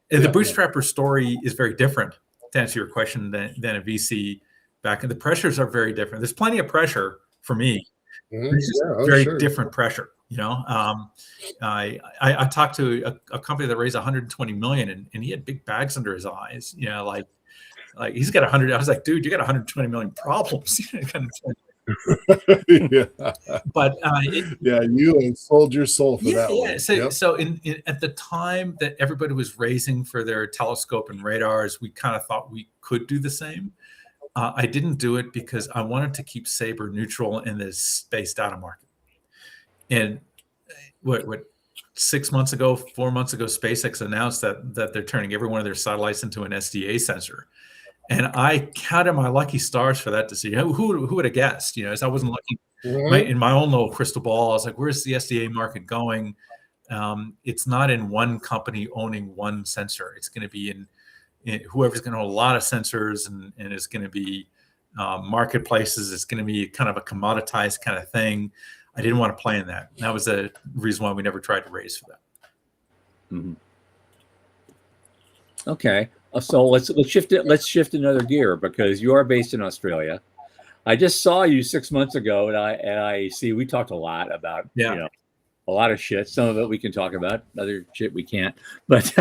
The bootstrapper story is very different, to answer your question, than a VC back. And the pressures are very different. There's plenty of pressure for me. Mm-hmm. Different pressure. I talked to a company that raised 120 million, and he had big bags under his eyes. Like he's got 100. I was like, dude, you got 120 million problems. But you sold your soul for that one. So at the time that everybody was raising for their telescope and radars, we kind of thought we could do the same. I didn't do it because I wanted to keep Sabre neutral in this space data market. And what 4 months ago, SpaceX announced that they're turning every one of their satellites into an SDA sensor. And I counted my lucky stars for that to see who would have guessed, as I wasn't looking in my own little crystal ball. I was like, where's the SDA market going? It's not in one company owning one sensor. It's going to be in whoever's going to own a lot of sensors, and it's going to be marketplaces. It's going to be kind of a commoditized kind of thing. I didn't want to play in that. That was the reason why we never tried to raise for that. Mm-hmm. Okay. So let's shift it. Let's shift another gear, because you are based in Australia. I just saw you 6 months ago at IAC. We talked a lot about a lot of shit. Some of it we can talk about, other shit we can't. But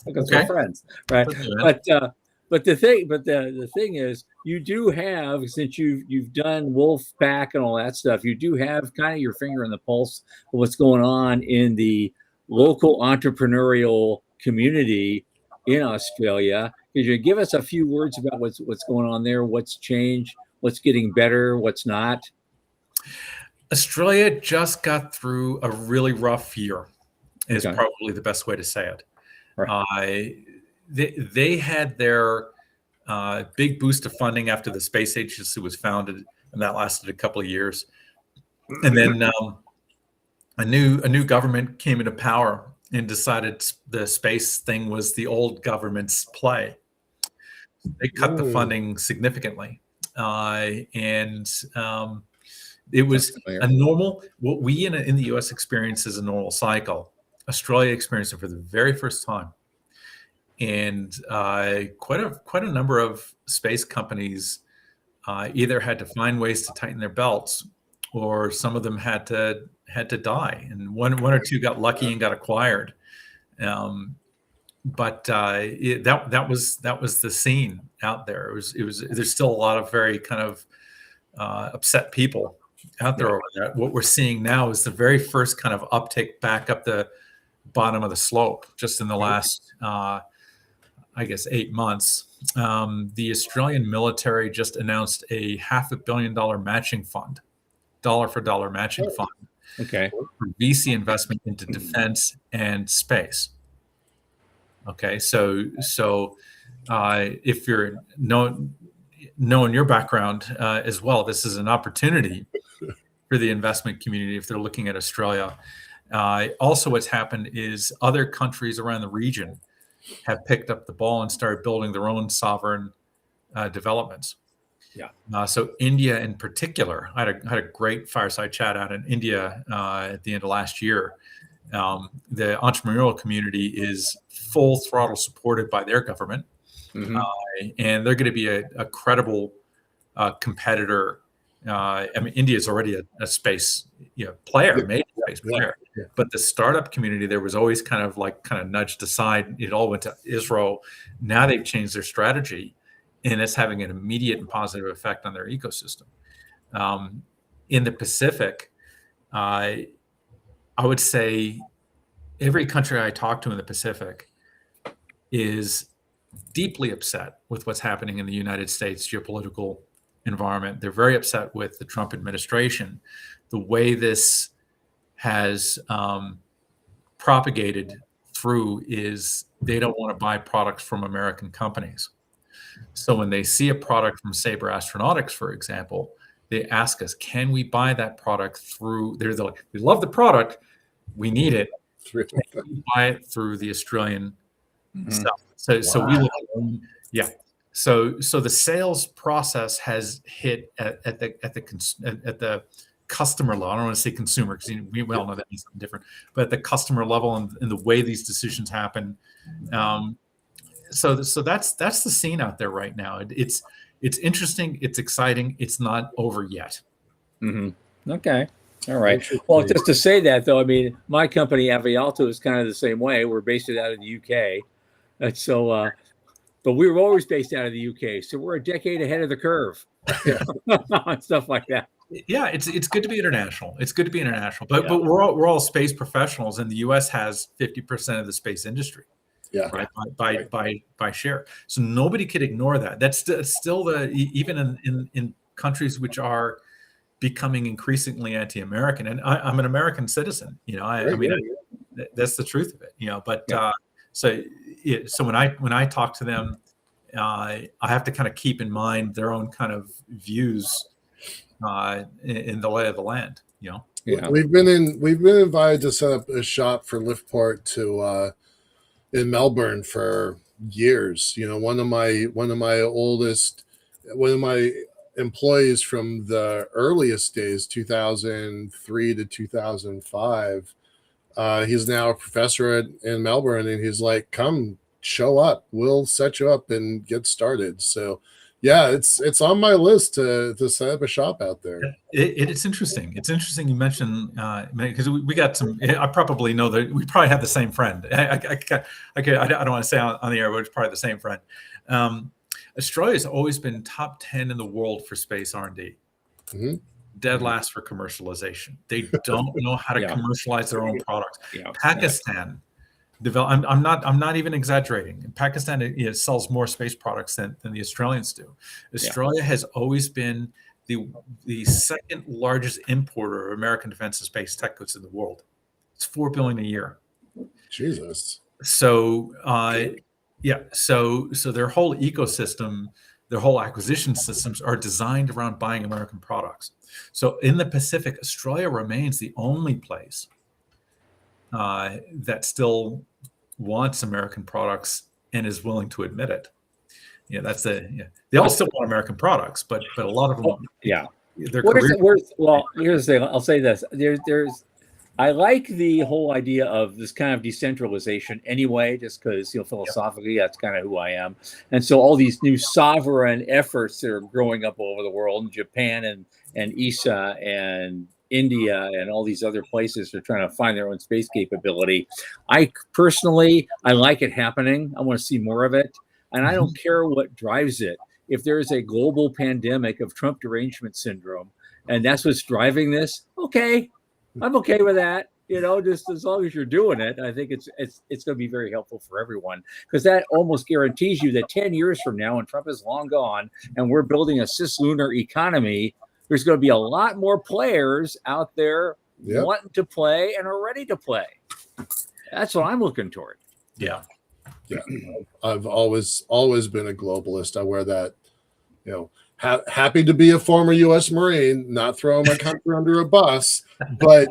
because we're friends, right? But the thing is, you do have, since you've done Wolfpack and all that stuff, you do have kind of your finger in the pulse of what's going on in the local entrepreneurial community in Australia. Could you give us a few words about what's going on there? What's changed? what's getting better, what's not? Australia just got through a really rough year, is Okay. probably the best way to say it. Right. They had their big boost of funding after the space agency was founded, and that lasted a couple of years. And then a new government came into power and decided the space thing was the old government's play. They cut the funding significantly, and it was a normal. What we in the U.S. experience is a normal cycle. Australia experienced it for the very first time, and quite a number of space companies either had to find ways to tighten their belts, or some of them had to die, and one or two got lucky and got acquired. But that was the scene out there. It was there's still a lot of very kind of upset people out there over that. What we're seeing now is the very first kind of uptick back up the bottom of the slope just in the last I guess 8 months. The Australian military just announced a $500 million matching fund, dollar for dollar matching fund. Okay. For VC investment into defense and space. Okay, so if you're knowing your background as well, this is an opportunity for the investment community if they're looking at Australia. Also, what's happened is other countries around the region have picked up the ball and started building their own sovereign developments. Yeah. So India in particular, I had a great fireside chat out in India at the end of last year. The entrepreneurial community is full throttle supported by their government, and they're going to be a credible competitor. I mean, India is already a space player, major space player, but the startup community there was always kind of nudged aside. It all went to Israel. Now they've changed their strategy, and it's having an immediate and positive effect on their ecosystem. In the Pacific, I would say every country I talk to in the Pacific is deeply upset with what's happening in the United States geopolitical environment. They're very upset with the Trump administration. The way this has propagated through is they don't want to buy products from American companies. So when they see a product from Sabre Astronautics, for example, they ask us, can we buy that product through, they're like, we love the product, we need it, can we buy it through the Australian stuff? So we look at, so the sales process has hit at the customer level. I don't want to say consumer because we all know that means something different, but at the customer level and the way these decisions happen. So that's the scene out there right now. It's interesting. It's exciting. It's not over yet. Okay. All right. Well, just to say that though, I mean, my company Avialto is kind of the same way. We're based out of the UK, and so, but we were always based out of the UK, so we're a decade ahead of the curve, and stuff like that. Yeah, it's good to be international. It's good to be international, but we're all space professionals, and the U.S. has 50% of the space industry. Yeah, right. By share. So nobody could ignore that. That's still the even in countries which are becoming increasingly anti-American. And I'm an American citizen. I mean, that's the truth of it. But so when I talk to them, I have to kind of keep in mind their own kind of views in the lay of the land. Yeah. We've been invited to set up a shop for Liftport in Melbourne for years. One of my employees from the earliest days, 2003 to 2005, he's now a professor in Melbourne, and he's like, come show up, we'll set you up and get started. So yeah, it's on my list to set up a shop out there. It's interesting. It's interesting you mentioned because we got some. I probably know that we probably have the same friend. I don't want to say on the air, but it's probably the same friend. Australia's always been top 10 in the world for space R&D. Dead last for commercialization. They don't know how to commercialize their own products. Pakistan I'm not even exaggerating. Pakistan sells more space products than the Australians do. Australia has always been the second largest importer of American defense and space tech goods in the world. It's $4 billion a year. Jesus. So so their whole ecosystem, their whole acquisition systems are designed around buying American products. So in the Pacific, Australia remains the only place that still wants American products and is willing to admit it. They all still want American products, but a lot of them, their well, here's the thing. I'll say this: I like the whole idea of this kind of decentralization anyway, just because philosophically that's kind of who I am, and so all these new sovereign efforts that are growing up all over the world, in Japan and ESA and India and all these other places are trying to find their own space capability. I personally like it happening. I want to see more of it. And I don't care what drives it. If there's a global pandemic of Trump derangement syndrome, and that's what's driving this, okay, I'm okay with that. Just as long as you're doing it, I think it's going to be very helpful for everyone, because that almost guarantees you that 10 years from now, when Trump is long gone and we're building a cislunar economy, there's going to be a lot more players out there wanting to play and are ready to play. That's what I'm looking toward. Yeah. I've always been a globalist. I wear that, happy to be a former U.S. Marine, not throwing my country under a bus, but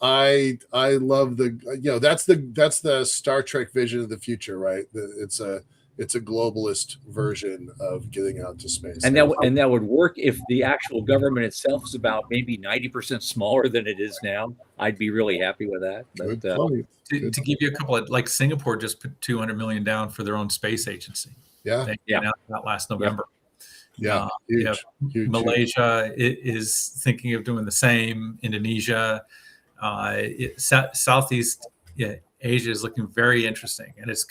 I love that's the Star Trek vision of the future, right? It's a globalist version of getting out to space. And that would work if the actual government itself is about maybe 90% smaller than it is now. I'd be really happy with that. But, to give you a couple of, like, Singapore just put $200 million down for their own space agency. Yeah. That last November. Yeah. Huge. Malaysia is thinking of doing the same. Indonesia, Southeast Asia is looking very interesting, and it's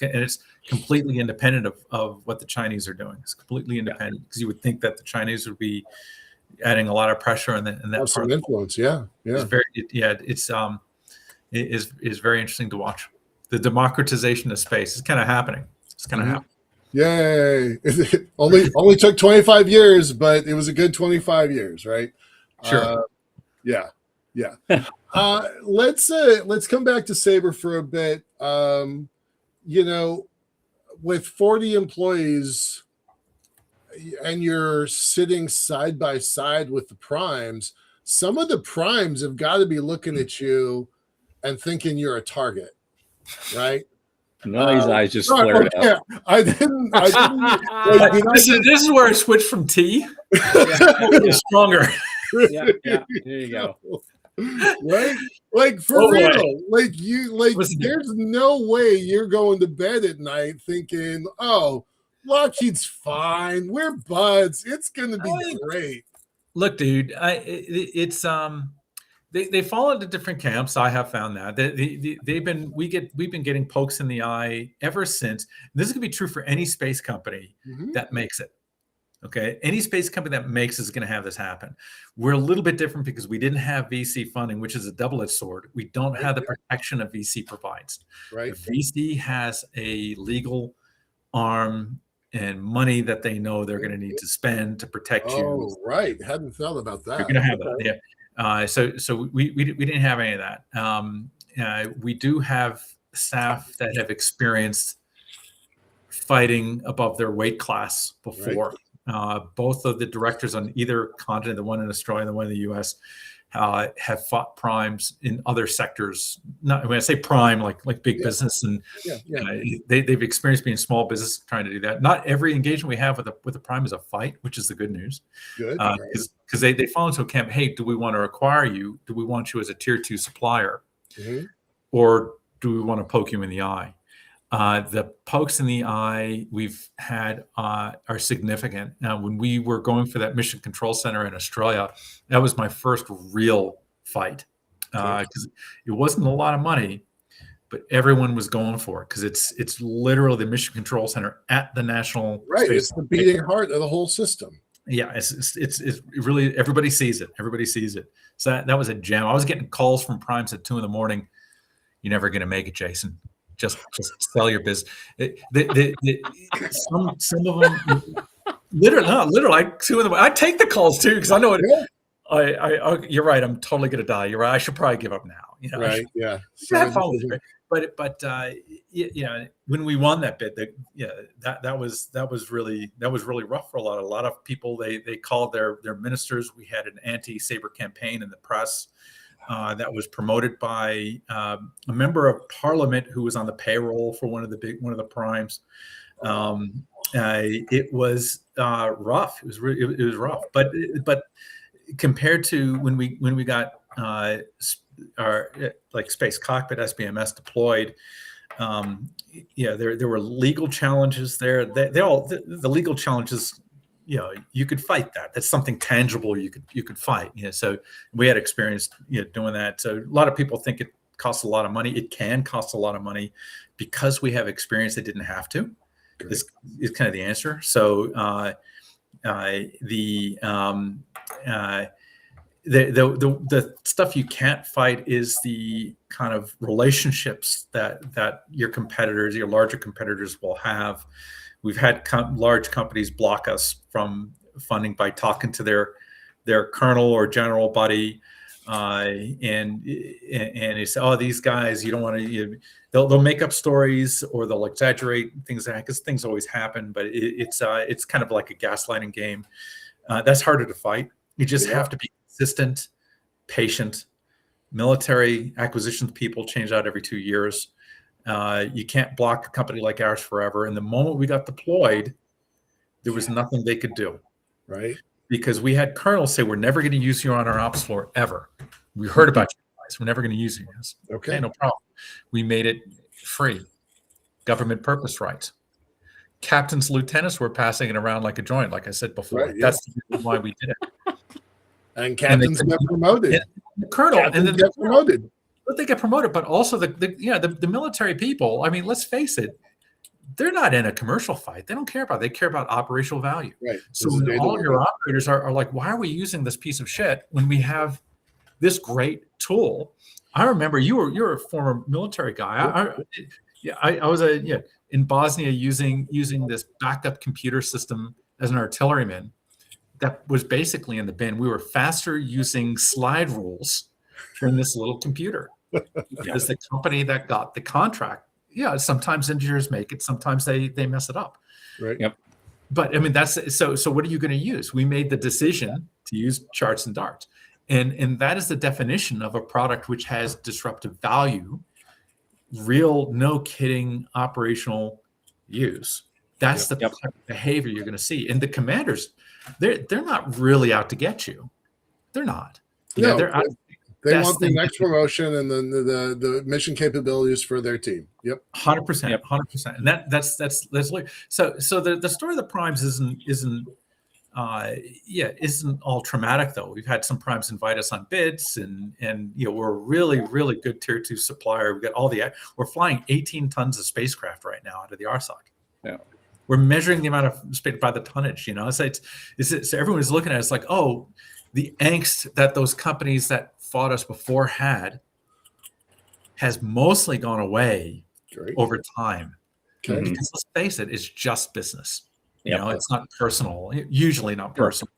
completely independent of what the Chinese are doing. It's completely independent, because you would think that the Chinese would be adding a lot of pressure and that have some influence. It's very interesting to watch. The democratization of space is kind of happening. It's kind of happening. Yay! only took 25 years, but it was a good 25 years, right? Sure. Yeah. Let's come back to Sabre for a bit. With 40 employees, and you're sitting side by side with the primes, some of the primes have got to be looking at you and thinking you're a target, right? Nobody's eyes just flared up. I didn't. This is where I switched from T. Stronger. Yeah. There you go. Right? Like, for real. There's no way you're going to bed at night thinking, oh, Lockheed's fine. We're buds. It's going to be great. Look, dude, they fall into different camps. I have found that we've been getting pokes in the eye ever since. This is going to be true for any space company that makes it. Okay, any space company that makes is going to have this happen. We're a little bit different because we didn't have VC funding, which is a double-edged sword. We don't have the protection of VC provides. Right. VC has a legal arm and money that they know they're going to need to spend to protect you. Oh, right. Hadn't thought about that. You're going to have that. Yeah. So we didn't have any of that. We do have staff that have experienced fighting above their weight class before. Right. Both of the directors on either continent, the one in Australia and the one in the U.S., have fought primes in other sectors. Not when I say prime, like big business, and they've experienced being small business trying to do that. Not every engagement we have with a prime is a fight, which is the good news. Good, because they fall into a camp. Hey, do we want to acquire you? Do we want you as a tier 2 supplier, or do we want to poke you in the eye? The pokes in the eye we've had are significant. Now, when we were going for that mission control center in Australia, that was my first real fight, because it wasn't a lot of money, but everyone was going for it, because it's literally the mission control center at the national right. Space it's the beating heart of the whole system. Yeah, it's really, everybody sees it. Everybody sees it. So that was a gem. I was getting calls from primes at 2 a.m. You're never going to make it, Jason. Just sell your business. Some of them, literally, no, literally, two of them. I take the calls too because I know it. You're right. I'm totally gonna die. You're right. I should probably give up now. You know, Right. Yeah. have fun with it. But you know, when we won that bid, that was really rough for a lot of people. They called their ministers. We had an anti-Sabre campaign in the press that was promoted by a member of parliament who was on the payroll for one of the primes. It was rough. It was rough. But compared to when we got our like Space Cockpit SBMS deployed, there were legal challenges there. The legal challenges, you know, you could fight that. That's something tangible you could fight. You know, so we had experience, you know, doing that. So a lot of people think it costs a lot of money. It can cost a lot of money because we have experience. It didn't have to. This is kind of the answer. So the stuff you can't fight is the kind of relationships that your competitors, your larger competitors, will have. We've had large companies block us from funding by talking to their colonel or general buddy, and they say, "Oh, these guys, you don't want to." They'll make up stories or they'll exaggerate things because things always happen. But it's kind of like a gaslighting game. That's harder to fight. You just have to be consistent, patient. Military acquisitions people change out every 2 years. You can't block a company like ours forever. And the moment we got deployed, there was nothing they could do. Right. Because we had colonels say, "We're never going to use you on our ops floor ever. We heard about you guys. We're never going to use you guys." Okay, no problem. We made it free. Government purpose rights. Captains, lieutenants were passing it around like a joint, like I said before. Right, that's the reason why we did it. And captains get promoted. And the colonel, captains and then get promoted. But they get promoted. But also the military people. I mean, let's face it. They're not in a commercial fight. They don't care about it. They care about operational value. Right. So when all your operators are like, why are we using this piece of shit when we have this great tool? I remember you're a former military guy. I was in Bosnia using this backup computer system as an artilleryman that was basically in the bin. We were faster using slide rules than this little computer because the company that got the contract. Yeah, sometimes engineers make it. Sometimes they mess it up. Right. Yep. But I mean, that's so. What are you going to use? We made the decision to use charts and darts, and that is the definition of a product which has disruptive value, real, no kidding, operational use. That's the type of behavior you're going to see. And the commanders, they're not really out to get you. They're not. No, they're out. They want the next promotion and then the mission capabilities for their team. Yep, 100%, 100%. And that's so the story of the primes isn't all traumatic though. We've had some primes invite us on bids, and we're a really really good tier 2 supplier. We got we're flying 18 tons of spacecraft right now out of the RSOC. Yeah. We're measuring the amount of space by the tonnage. So everyone's looking at it, it's like, oh, the angst that those companies that fought us before has mostly gone away over time. Okay. Because let's face it, it's just business. It's not personal. Usually not personal.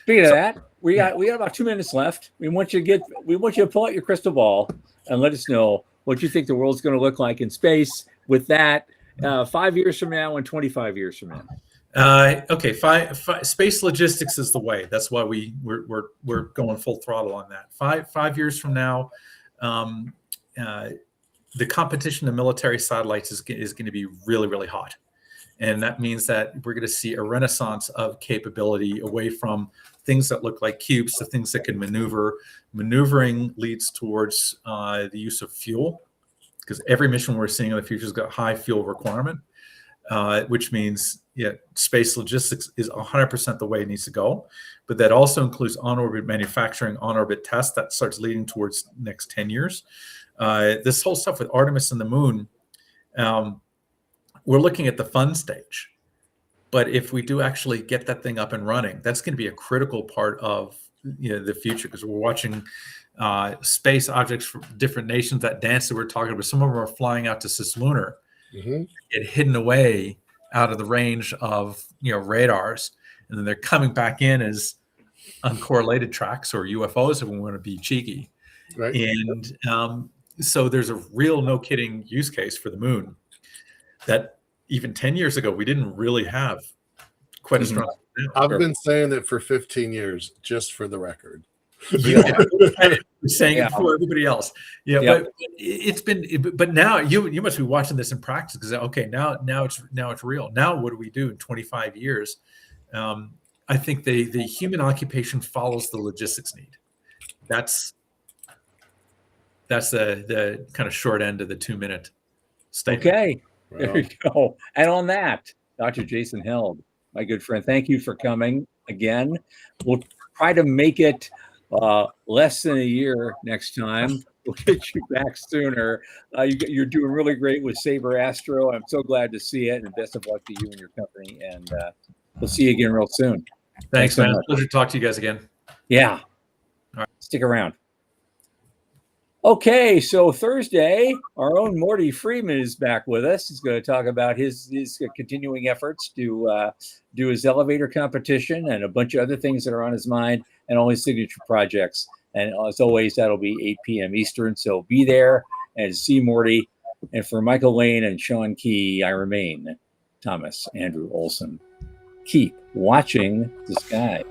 Speaking of that, we got about 2 minutes left. We want you to pull out your crystal ball and let us know what you think the world's going to look like in space with that 5 years from now and 25 years from now. Okay, space logistics is the way. That's why we're going full throttle on that. Five years from now, the competition in military satellites is going to be really really hot, and that means that we're going to see a renaissance of capability away from things that look like cubes to things that can maneuver. Maneuvering leads towards the use of fuel, because every mission we're seeing in the future has got high fuel requirement, which means space logistics is 100% the way it needs to go. But that also includes on-orbit manufacturing, on-orbit tests that starts leading towards next 10 years. This whole stuff with Artemis and the moon, we're looking at the fun stage. But if we do actually get that thing up and running, that's going to be a critical part of the future, because we're watching space objects from different nations. That dance that we're talking about, some of them are flying out to Cislunar, get hidden away out of the range of radars, and then they're coming back in as uncorrelated tracks or UFOs if we want to be cheeky. Right. And so there's a real no kidding use case for the moon that even 10 years ago we didn't really have quite as strong. I've been saying it for 15 years, just for the record. Saying it for everybody else. But it's been. But now you must be watching this in practice because okay, now it's real. Now what do we do in 25 years? I think the human occupation follows the logistics need. That's the kind of short end of the 2-minute statement. Okay, there we go. And on that, Dr. Jason Held, my good friend, thank you for coming again. We'll try to make it less than a year next time. We'll get you back sooner. You're doing really great with Saber Astro. I'm so glad to see it, and best of luck to you and your company. And we'll see you again real soon. Thanks, so man. much. Pleasure to talk to you guys again. Yeah. All right. Stick around. Okay, so Thursday, our own Morty Freeman is back with us. He's going to talk about his continuing efforts to do his elevator competition and a bunch of other things that are on his mind and all his signature projects. And as always, that'll be 8 p.m. Eastern. So be there and see Morty. And for Michael Lane and Sean Key, I remain Thomas Andrew Olson. Keep watching the skies.